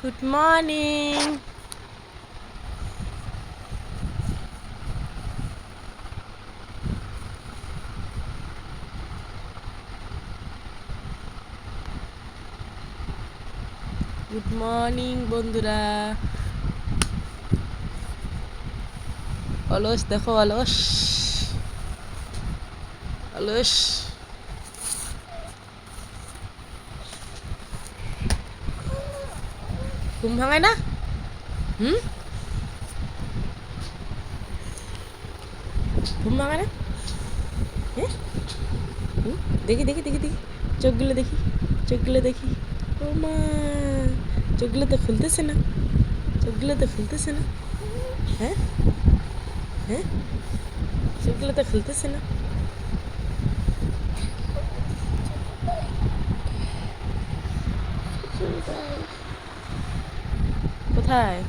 Good morning. Good morning বন্ধুরা। অলস দেখো, অলস অলস। ঘুম ভাঙায় না? ঘুম ভাঙায় না? হ্যাঁ, দেখি দেখি দেখি দেখি, চোখগুলো দেখি, চোখগুলো দেখি। ও মা, চোখগুলো তো খুলতেছে না, চোখগুলো তো খুলতেছে না। হ্যাঁ হ্যাঁ, চোখগুলো তো খুলতেছে না। কোথায়?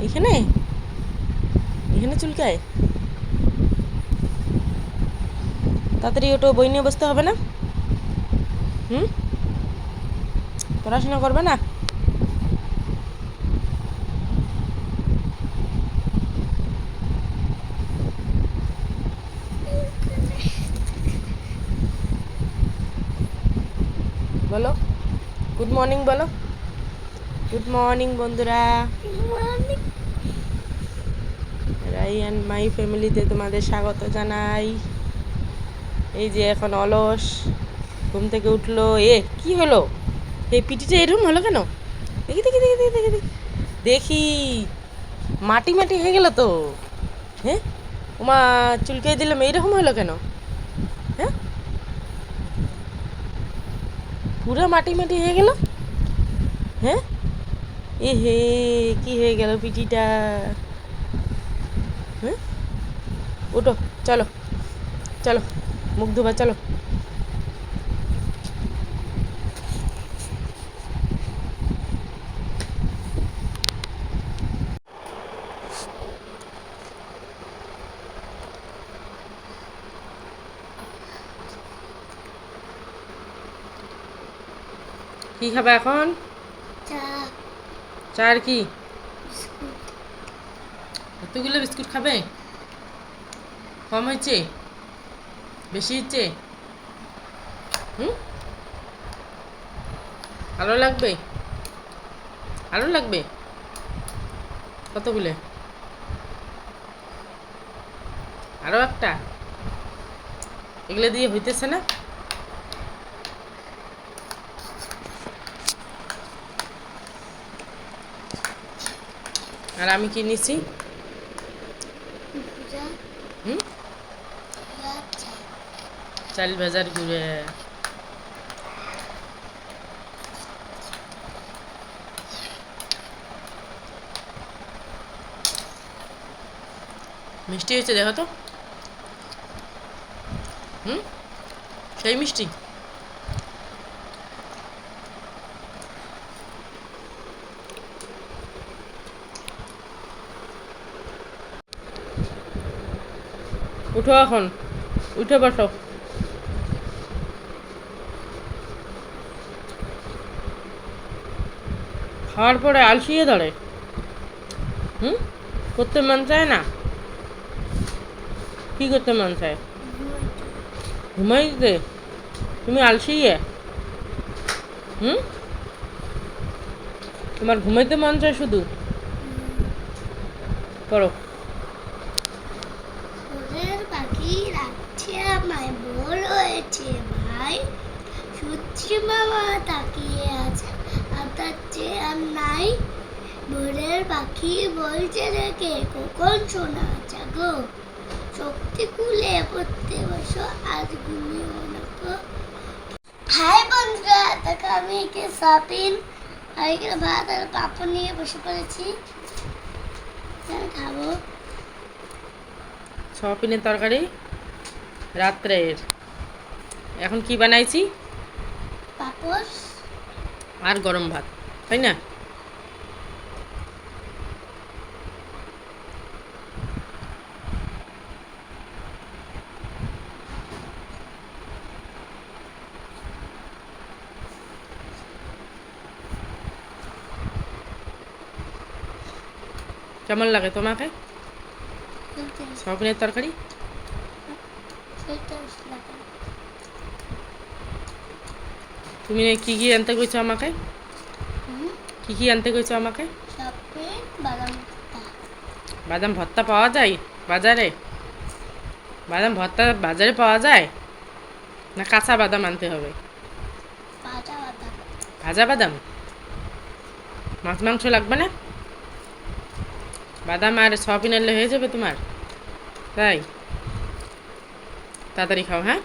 এখানে, এখানে চুলকায়। তাড়াতাড়ি ওটো, বই নিয়ে বসতে হবে না? পড়াশোনা করবে না? বলো, গুড মর্নিং বলো। গুড মর্নিং বন্ধুরা। রাই অ্যান্ড মাই ফ্যামিলিতে তোমাদের স্বাগত জানাই। এই যে এখন অলস, ঘুম থেকে উঠলো। কি হলো? এই পিটিটা এরকম হলো কেন? দেখি দেখি দেখি দেখি দেখি দেখি দেখি, মাটি মাটি হয়ে গেল তো। হ্যাঁ, ওমা, চুলকে দিলাম, এইরকম হলো কেন? হ্যাঁ, পুরো মাটি মাটি হয়ে গেল। হ্যাঁ, হে, কি হয়ে গেল পিটিটা? হ্যাঁ, উঠো, চলো চলো, মুখ ধোবা, চলো। কি খাবে এখন? চা আর কি? এতগুলো বিস্কুট খাবে? কম হয়েছে? বেশি হচ্ছে? আরও লাগবে? আরও লাগবে? কতগুলো? আরও একটা? এগুলো দিয়ে হইতেছে না? আর আমি কি নিছি? চাল ভাজার গুঁড়ে। মিষ্টি হয়েছে দেখো তো। সেই মিষ্টি। উঠো এখন, উঠে বসো। খাওয়ার পরে আলসিয়ে ধরে। করতে মন চায় না? কি করতে মন চায়? ঘুমাইতে? তুমি আলসিয়ে? তোমার ঘুমাইতে মন চায় শুধু? করো। পাখি রাখছে আমায়, বড় হয়েছে ভাই। সূর্যি মামা তাকিয়ে আছে, আর তার চেয়ার নাই। ভোরের পাখি বলছে রেখে, কখন শোনা জাগো। শক্তি কুলে পড়তে বসো, আজ ঘুমিও না গো। হাই বন্ধুরা, দেখো আমি একে শপিং আর এখানে ভাত আর পাপড় নিয়ে বসে পড়েছি, খাবো। সয়াবিনের তরকারি রাত্রের। এখন কি বানাইছি? পাপড় আর গরম ভাত, তাই না? কেমন লাগে তোমাকে খেলতে সয়াবিনের তরকারি? খেলতে লাগে তুমি কি কি আনতে কইছো আমাকে? হুম কি কি আনতে কইছো আমাকে? সাপে বাদাম ভর্তা বাদাম ভর্তা পাওয়া যায় বাজারে? বাদাম ভর্তা বাজারে পাওয়া যায়, না কাঁচা বাদাম আনতে হবে? ভাজা বাদাম ভাজা বাদাম? মাছ মাংস লাগবে না? বাদাম আর সয়াবিন আনলে হয়ে যাবে তোমার? তাই তাড়াতাড়ি খাও, হ্যাঁ?